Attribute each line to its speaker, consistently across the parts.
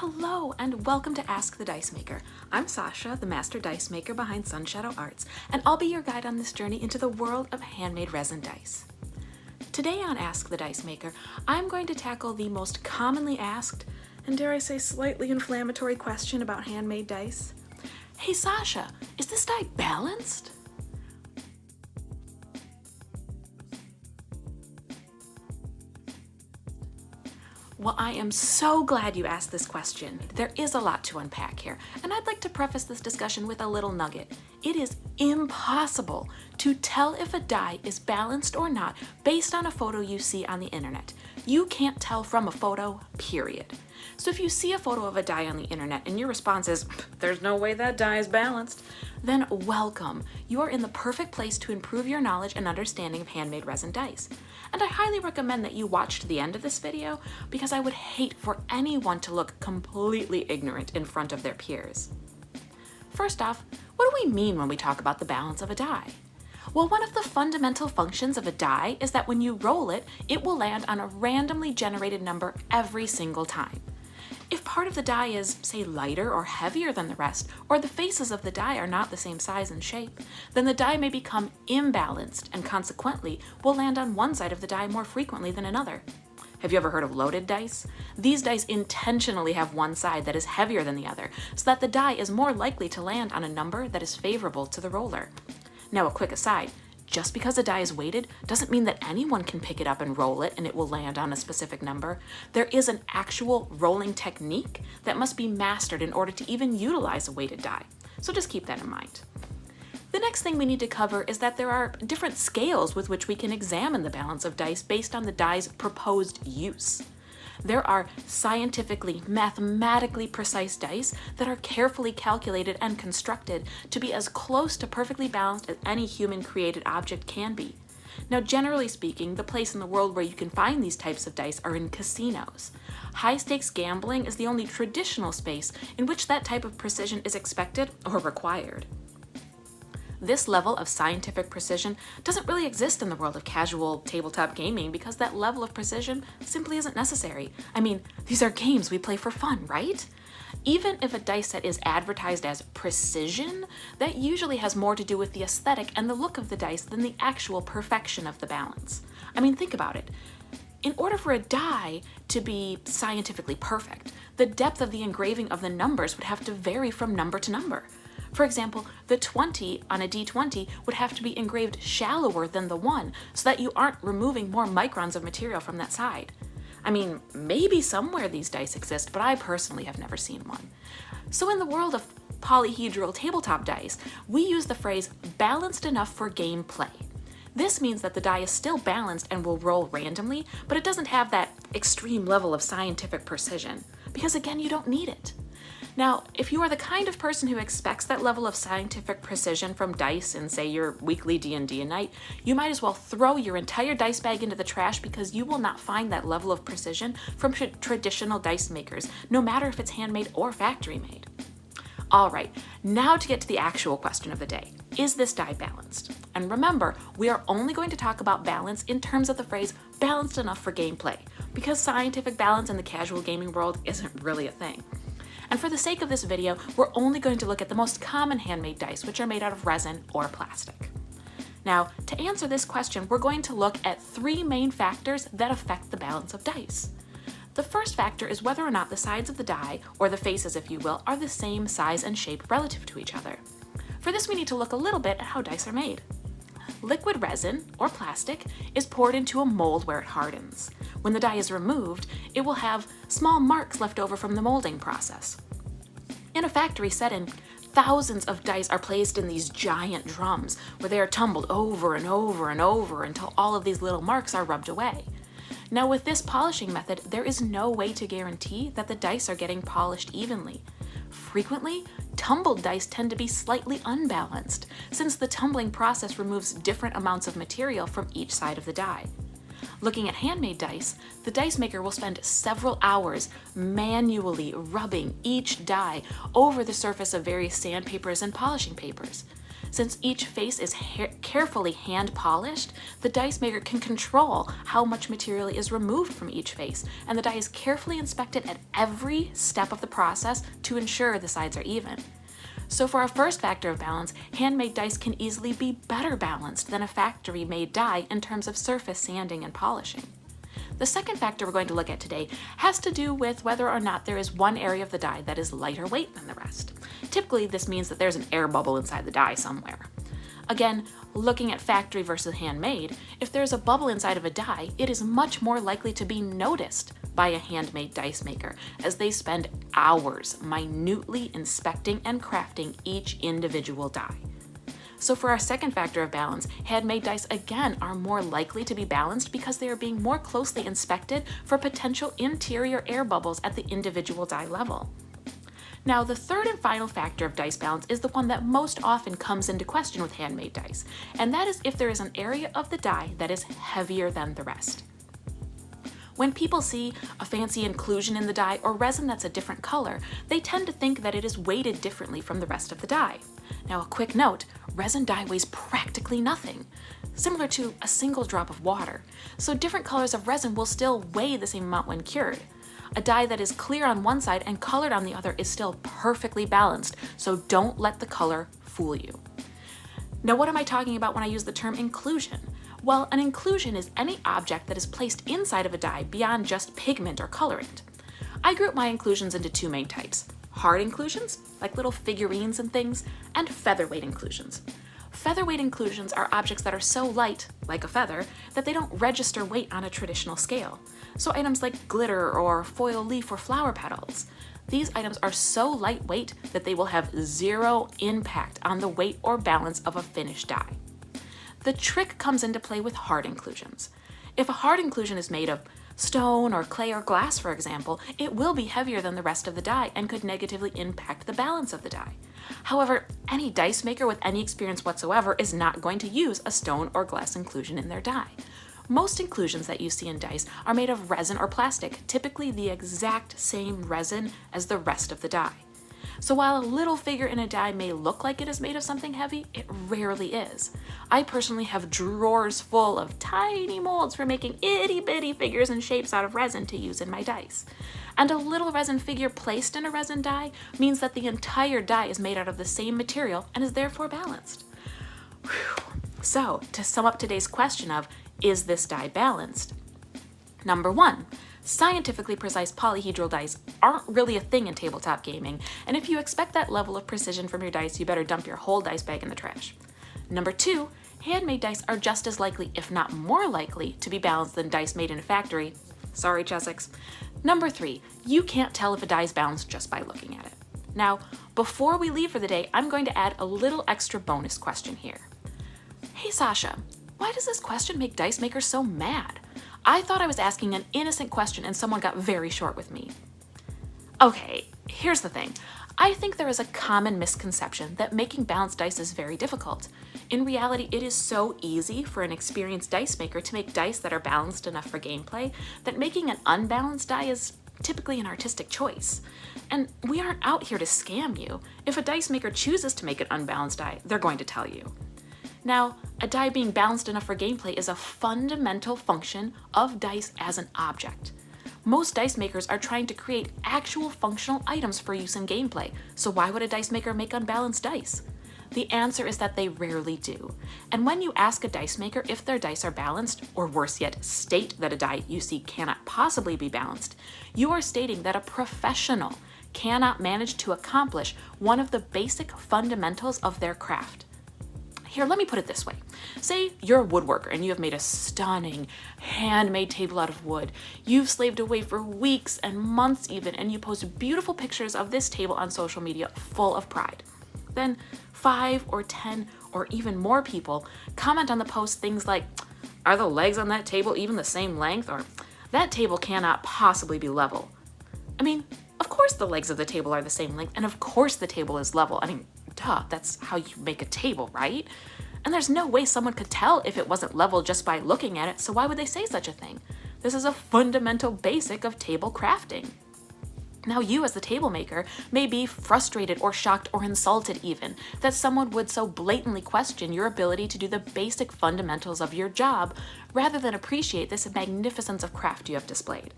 Speaker 1: Hello and welcome to Ask the Dice Maker. I'm Sasha, the master dice maker behind Sunshadeau Arts, and I'll be your guide on this journey into the world of handmade resin dice. Today on Ask the Dice Maker, I'm going to tackle the most commonly asked, and dare I say slightly inflammatory question about handmade dice. Hey Sasha, is this die balanced? Well, I am so glad you asked this question. There is a lot to unpack here, and I'd like to preface this discussion with a little nugget. It is impossible to tell if a die is balanced or not based on a photo you see on the internet. You can't tell from a photo, period. So if you see a photo of a die on the internet and your response is, "There's no way that die is balanced," then welcome. You are in the perfect place to improve your knowledge and understanding of handmade resin dice. And I highly recommend that you watch to the end of this video because I would hate for anyone to look completely ignorant in front of their peers. First off, what do we mean when we talk about the balance of a die? Well, one of the fundamental functions of a die is that when you roll it, it will land on a randomly generated number every single time. If part of the die is, say, lighter or heavier than the rest, or the faces of the die are not the same size and shape, then the die may become imbalanced and consequently will land on one side of the die more frequently than another. Have you ever heard of loaded dice? These dice intentionally have one side that is heavier than the other, so that the die is more likely to land on a number that is favorable to the roller. Now, a quick aside. Just because a die is weighted doesn't mean that anyone can pick it up and roll it and it will land on a specific number. There is an actual rolling technique that must be mastered in order to even utilize a weighted die. So just keep that in mind. The next thing we need to cover is that there are different scales with which we can examine the balance of dice based on the die's proposed use. There are scientifically, mathematically precise dice that are carefully calculated and constructed to be as close to perfectly balanced as any human-created object can be. Now, generally speaking, the place in the world where you can find these types of dice are in casinos. High-stakes gambling is the only traditional space in which that type of precision is expected or required. This level of scientific precision doesn't really exist in the world of casual tabletop gaming because that level of precision simply isn't necessary. I mean, these are games we play for fun, right? Even if a dice set is advertised as precision, that usually has more to do with the aesthetic and the look of the dice than the actual perfection of the balance. I mean, think about it. In order for a die to be scientifically perfect, the depth of the engraving of the numbers would have to vary from number to number. For example, the 20 on a D20 would have to be engraved shallower than the 1 so that you aren't removing more microns of material from that side. I mean, maybe somewhere these dice exist, but I personally have never seen one. So in the world of polyhedral tabletop dice, we use the phrase balanced enough for gameplay. This means that the die is still balanced and will roll randomly, but it doesn't have that extreme level of scientific precision, because again, you don't need it. Now, if you are the kind of person who expects that level of scientific precision from dice in, say, your weekly D&D night, you might as well throw your entire dice bag into the trash because you will not find that level of precision from traditional dice makers, no matter if it's handmade or factory made. All right, now to get to the actual question of the day. Is this die balanced? And remember, we are only going to talk about balance in terms of the phrase balanced enough for gameplay, because scientific balance in the casual gaming world isn't really a thing. And for the sake of this video, we're only going to look at the most common handmade dice, which are made out of resin or plastic. Now, to answer this question, we're going to look at 3 main factors that affect the balance of dice. The first factor is whether or not the sides of the die, or the faces if you will, are the same size and shape relative to each other. For this, we need to look a little bit at how dice are made. Liquid resin, or plastic, is poured into a mold where it hardens. When the die is removed, it will have small marks left over from the molding process. In a factory setting, thousands of dice are placed in these giant drums where they are tumbled over and over and over until all of these little marks are rubbed away. Now, with this polishing method, there is no way to guarantee that the dice are getting polished evenly. Frequently, tumbled dice tend to be slightly unbalanced, since the tumbling process removes different amounts of material from each side of the die. Looking at handmade dice, the dice maker will spend several hours manually rubbing each die over the surface of various sandpapers and polishing papers. Since each face is carefully hand polished, the dice maker can control how much material is removed from each face, and the die is carefully inspected at every step of the process to ensure the sides are even. So for our first factor of balance, handmade dice can easily be better balanced than a factory-made die in terms of surface sanding and polishing. The second factor we're going to look at today has to do with whether or not there is one area of the die that is lighter weight than the rest. Typically, this means that there's an air bubble inside the die somewhere. Again, looking at factory versus handmade, if there's a bubble inside of a die, it is much more likely to be noticed by a handmade dice maker, as they spend hours minutely inspecting and crafting each individual die. So for our second factor of balance, handmade dice again are more likely to be balanced because they are being more closely inspected for potential interior air bubbles at the individual die level. Now, the third and final factor of dice balance is the one that most often comes into question with handmade dice, and that is if there is an area of the die that is heavier than the rest. When people see a fancy inclusion in the die or resin that's a different color, they tend to think that it is weighted differently from the rest of the die. Now, a quick note, resin dye weighs practically nothing, similar to a single drop of water, so different colors of resin will still weigh the same amount when cured. A die that is clear on one side and colored on the other is still perfectly balanced, so don't let the color fool you. Now, what am I talking about when I use the term inclusion? Well, an inclusion is any object that is placed inside of a die beyond just pigment or colorant. I group my inclusions into two main types: hard inclusions, like little figurines and things, and featherweight inclusions. Featherweight inclusions are objects that are so light, like a feather, that they don't register weight on a traditional scale. So items like glitter or foil leaf or flower petals. These items are so lightweight that they will have zero impact on the weight or balance of a finished die. The trick comes into play with hard inclusions. If a hard inclusion is made of stone or clay or glass, for example, it will be heavier than the rest of the die and could negatively impact the balance of the die. However, any dice maker with any experience whatsoever is not going to use a stone or glass inclusion in their die. Most inclusions that you see in dice are made of resin or plastic, typically the exact same resin as the rest of the die. So while a little figure in a die may look like it is made of something heavy, it rarely is. I personally have drawers full of tiny molds for making itty-bitty figures and shapes out of resin to use in my dice. And a little resin figure placed in a resin die means that the entire die is made out of the same material and is therefore balanced. Whew. So, to sum up today's question of, is this die balanced? Number one, scientifically precise polyhedral dice aren't really a thing in tabletop gaming, and if you expect that level of precision from your dice, you better dump your whole dice bag in the trash. Number two, handmade dice are just as likely, if not more likely, to be balanced than dice made in a factory. Sorry, Chessex. Number three, you can't tell if a die is balanced just by looking at it. Now, before we leave for the day, I'm going to add a little extra bonus question here. Hey Sasha, why does this question make dice makers so mad? I thought I was asking an innocent question and someone got very short with me. Okay, here's the thing. I think there is a common misconception that making balanced dice is very difficult. In reality, it is so easy for an experienced dice maker to make dice that are balanced enough for gameplay that making an unbalanced die is typically an artistic choice. And we aren't out here to scam you. If a dice maker chooses to make an unbalanced die, they're going to tell you. Now, a die being balanced enough for gameplay is a fundamental function of dice as an object. Most dice makers are trying to create actual functional items for use in gameplay, so why would a dice maker make unbalanced dice? The answer is that they rarely do. And when you ask a dice maker if their dice are balanced, or worse yet, state that a die you see cannot possibly be balanced, you are stating that a professional cannot manage to accomplish one of the basic fundamentals of their craft. Here, let me put it this way. Say you're a woodworker and you have made a stunning handmade table out of wood. You've slaved away for weeks and months even, and you post beautiful pictures of this table on social media full of pride. Then 5 or 10 or even more people comment on the post things like, are the legs on that table even the same length? Or that table cannot possibly be level. I mean, of course the legs of the table are the same length, and of course the table is level. I mean, duh, that's how you make a table, right? And there's no way someone could tell if it wasn't level just by looking at it, so why would they say such a thing? This is a fundamental basic of table crafting. Now you as the table maker may be frustrated or shocked or insulted even that someone would so blatantly question your ability to do the basic fundamentals of your job rather than appreciate this magnificence of craft you have displayed.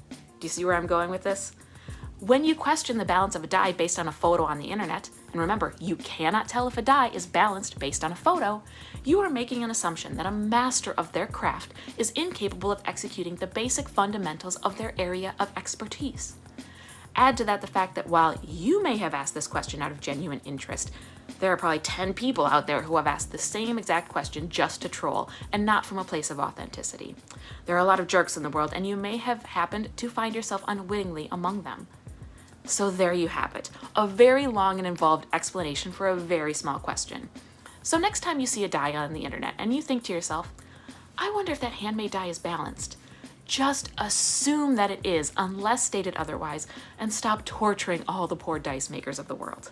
Speaker 1: Do you see where I'm going with this? When you question the balance of a die based on a photo on the internet, and remember, you cannot tell if a die is balanced based on a photo, you are making an assumption that a master of their craft is incapable of executing the basic fundamentals of their area of expertise. Add to that the fact that while you may have asked this question out of genuine interest, there are probably 10 people out there who have asked the same exact question just to troll and not from a place of authenticity. There are a lot of jerks in the world, and you may have happened to find yourself unwittingly among them. So there you have it, a very long and involved explanation for a very small question. So next time you see a die on the internet and you think to yourself, I wonder if that handmade die is balanced, just assume that it is, unless stated otherwise, and stop torturing all the poor dice makers of the world.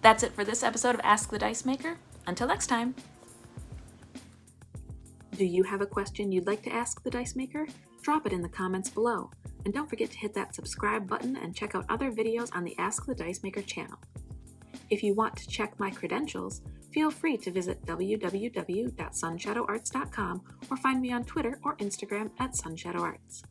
Speaker 1: That's it for this episode of Ask the Dice Maker. Until next time. Do you have a question you'd like to ask the Dice Maker? Drop it in the comments below. And don't forget to hit that subscribe button and check out other videos on the Ask the Dice Maker channel. If you want to check my credentials, feel free to visit www.sunshadowArts.com or find me on Twitter or Instagram at Sunshadeau Arts.